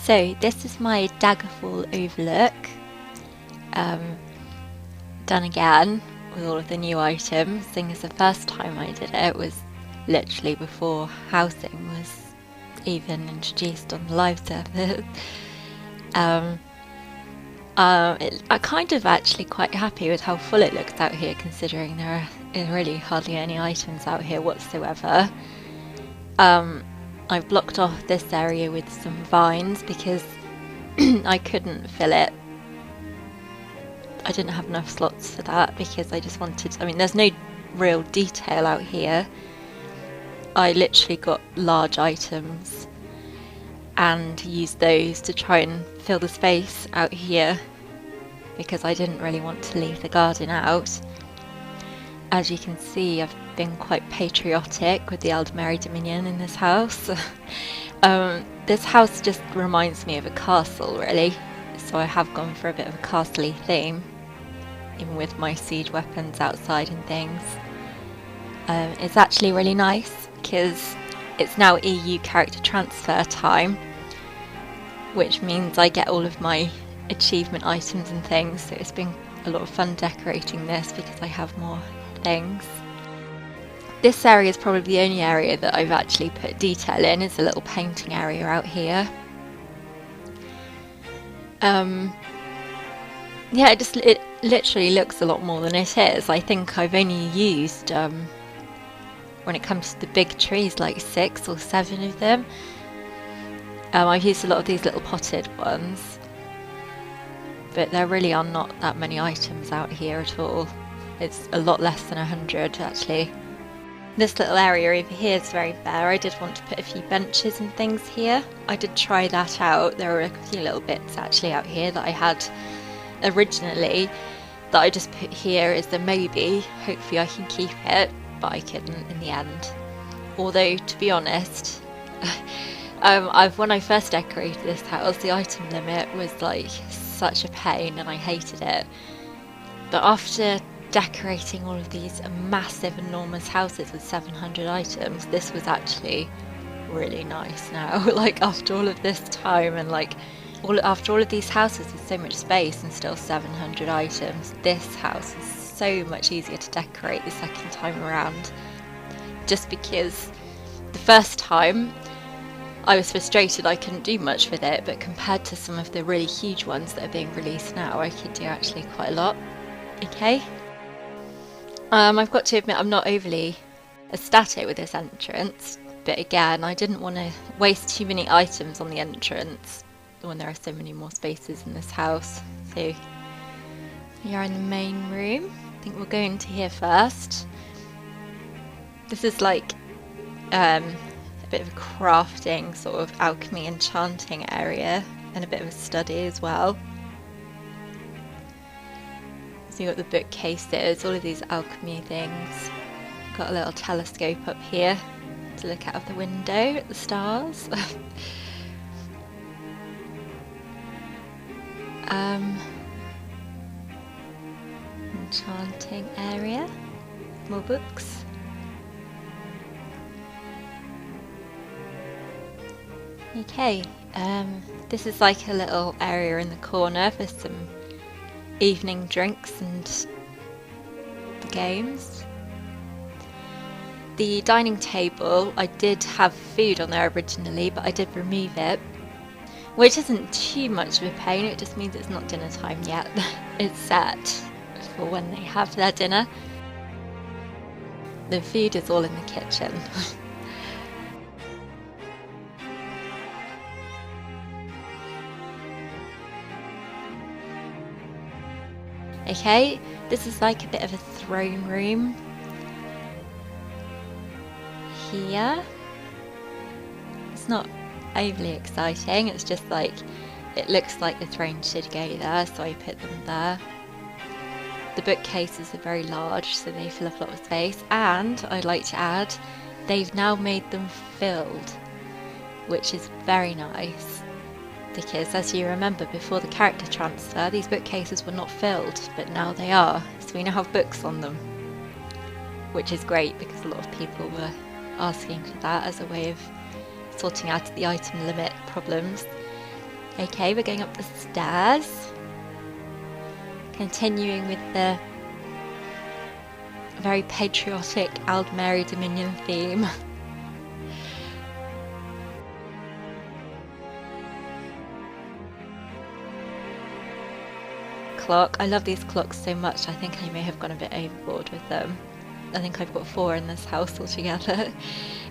So this is my Daggerfall Overlook, done again with all of the new items, seeing as the first time I did it was literally before housing was even introduced on the live server. I'm kind of actually quite happy with how full it looks out here, considering there are really hardly any items out here whatsoever. I've blocked off this area with some vines because I couldn't fill it. I didn't have enough slots for that because I just wanted, there's no real detail out here. I literally got large items and used those to try and fill the space out here because I didn't really want to leave the garden out. As you can see, I've been quite patriotic with the Eldmary Dominion in this house. This house just reminds me of a castle, really, so I have gone for a bit of a castle-y theme, even with my siege weapons outside and things. It's actually really nice because it's now EU character transfer time, which means I get all of my achievement items and things, so it's been a lot of fun decorating this because I have more things. This area is probably the only area that I've actually put detail in. It's a little painting area out here. Yeah, it literally looks a lot more than it is. I think I've only used, when it comes to the big trees, like 6 or 7 of them. I've used a lot of these little potted ones, but there really are not that many items out here at all. It's a lot less than 100 actually. This little area over here is very bare. I did want to put a few benches and things here. I did try that out. There were a few little bits actually out here that I had originally that I just put here as a maybe. Hopefully I can keep it, but I couldn't in the end. Although, to be honest, when I first decorated this house, the item limit was like such a pain and I hated it. But after decorating all of these massive, enormous houses with 700 items, this was actually really nice now. Like, after all of this time and after all of these houses with so much space and still 700 items, this house is so much easier to decorate the second time around. Just because the first time I was frustrated I couldn't do much with it, but compared to some of the really huge ones that are being released now, I could do actually quite a lot. Okay. I've got to admit I'm not overly ecstatic with this entrance, but again, I didn't want to waste too many items on the entrance when there are so many more spaces in this house. So we are in the main room. I think we'll go into here first. This is like a bit of a crafting, sort of alchemy enchanting area, and a bit of a study as well. So you've got the bookcases, all of these alchemy things. Got a little telescope up here to look out of the window at the stars. Enchanting area, more books. Okay, this is like a little area in the corner for some evening drinks and the games. The dining table, I did have food on there originally, but I did remove it, which isn't too much of a pain. It just means it's not dinner time yet. It's set for when they have their dinner. The food is all in the kitchen. Okay, this is like a bit of a throne room here. It's not overly exciting, it's just like, it looks like the throne should go there, so I put them there. The bookcases are very large, so they fill up a lot of space, and I'd like to add, they've now made them filled, which is very nice. Because as you remember, before the character transfer, these bookcases were not filled, but now they are, so we now have books on them, which is great because a lot of people were asking for that as a way of sorting out the item limit problems. Okay, we're going up the stairs. Continuing with the very patriotic Aldmeri Dominion theme. Clock. I love these clocks so much, I think I may have gone a bit overboard with them. I think I've got 4 in this house altogether.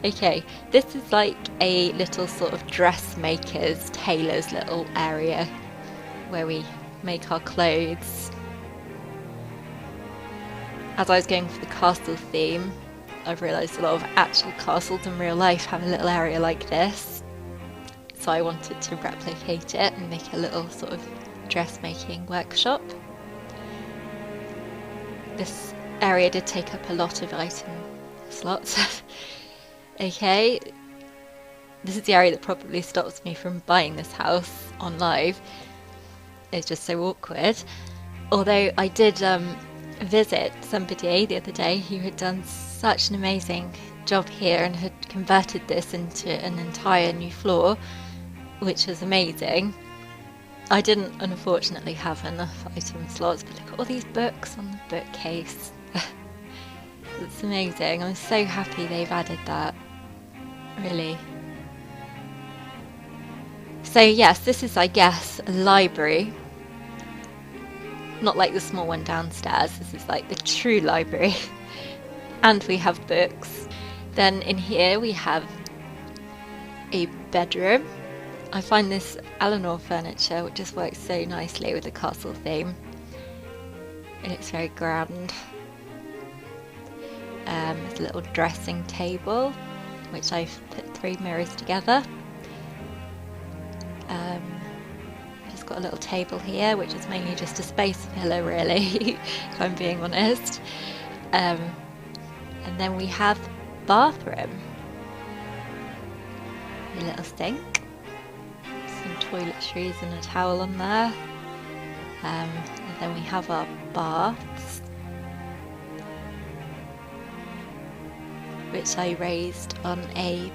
Okay, this is like a little sort of dressmaker's, tailor's little area where we make our clothes. As I was going for the castle theme, I've realised a lot of actual castles in real life have a little area like this. So I wanted to replicate it and make a little sort of dressmaking workshop. This area did take up a lot of item slots. Okay, this is the area that probably stops me from buying this house on live. It's just so awkward. Although I did visit somebody the other day who had done such an amazing job here and had converted this into an entire new floor, which was amazing. I didn't unfortunately have enough item slots, but look at all these books on the bookcase. It's amazing. I'm so happy they've added that. Really. So yes, this is, I guess, a library. Not like the small one downstairs. This is like the true library. And we have books. Then in here we have a bedroom. I find this Eleanor furniture, which just works so nicely with the castle theme. And it's very grand. There's a little dressing table, which I've put 3 mirrors together. Just got a little table here, which is mainly just a space filler, really, if I'm being honest. And then we have bathroom. A little sink. Some toiletries and a towel on there. And then we have our baths, which I raised on a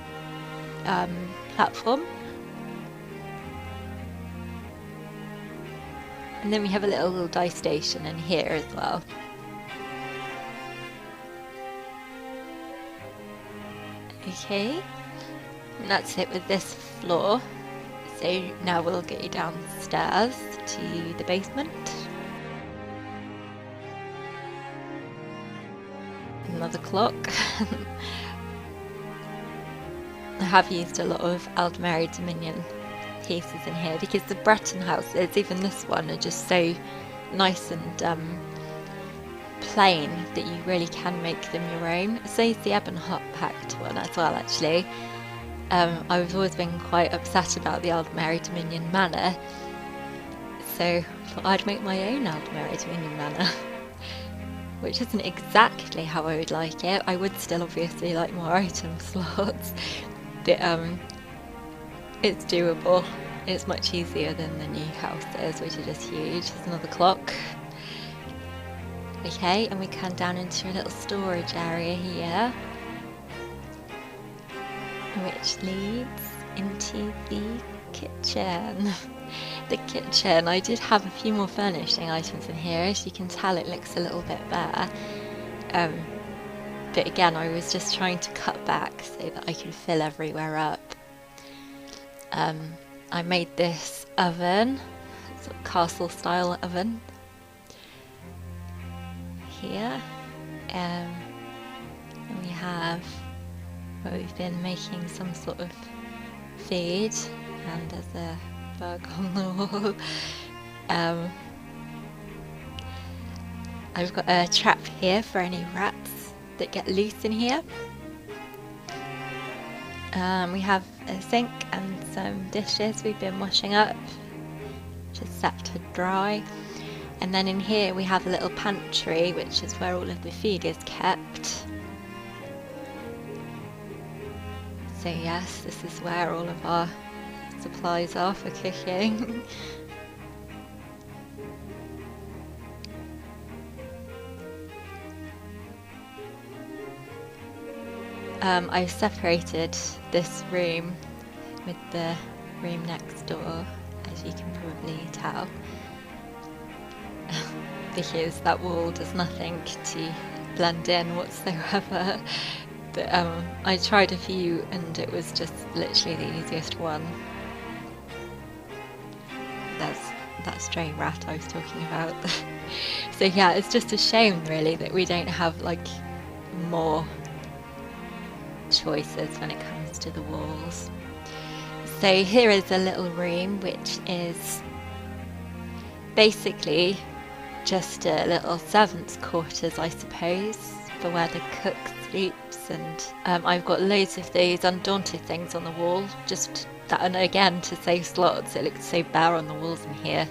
platform. And then we have a little dye station in here as well. Okay, and that's it with this floor. So now we'll get you downstairs to the basement. Another clock. I have used a lot of Aldmeri Dominion pieces in here because the Breton houses, even this one, are just so nice and plain that you really can make them your own. So is the Ebon Hot Packed one as well, actually. I've always been quite upset about the Aldmeri Dominion Manor, so I thought I'd make my own Aldmeri Dominion Manor. Which isn't exactly how I would like it. I would still obviously like more item slots, but it's doable. It's much easier than the new houses, which are just huge. There's another clock. Okay, and we come down into a little storage area here, which leads into the kitchen. The kitchen, I did have a few more furnishing items in here. As you can tell, it looks a little bit bare. But again, I was just trying to cut back so that I could fill everywhere up. I made this oven, sort of castle style oven here. And we have where we've been making some sort of food, and there's a bug on the wall. I've got a trap here for any rats that get loose in here. We have a sink and some dishes we've been washing up, just set to dry. And then in here we have a little pantry, which is where all of the food is kept. So yes, this is where all of our supplies are for cooking. I've separated this room with the room next door as you can probably tell, because that wall does nothing to blend in whatsoever. But I tried a few and it was just literally the easiest one. There's that stray rat I was talking about. So yeah, it's just a shame really that we don't have like more choices when it comes to the walls. So here is a little room which is basically just a little servant's quarters, I suppose, for where the cook sleeps, and I've got loads of those undaunted things on the wall, just that, and again to save slots. It looked so bare on the walls in here,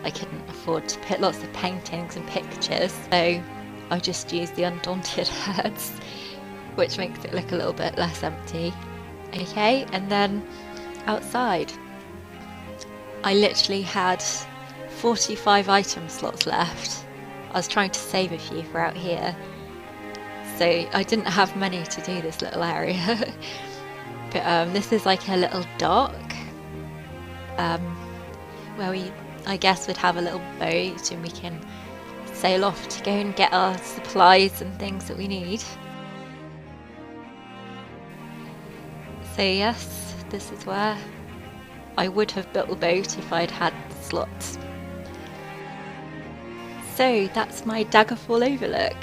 I couldn't afford to put lots of paintings and pictures, so I just used the undaunted heads, which makes it look a little bit less empty. Okay, and then outside I literally had 45 item slots left. I was trying to save a few for out here, so I didn't have many to do this little area. But this is like a little dock where we, I guess, would have a little boat and we can sail off to go and get our supplies and things that we need. So yes, this is where I would have built the boat if I'd had the slots. So that's my Daggerfall Overlook.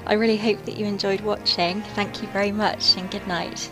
I really hope that you enjoyed watching. Thank you very much and good night.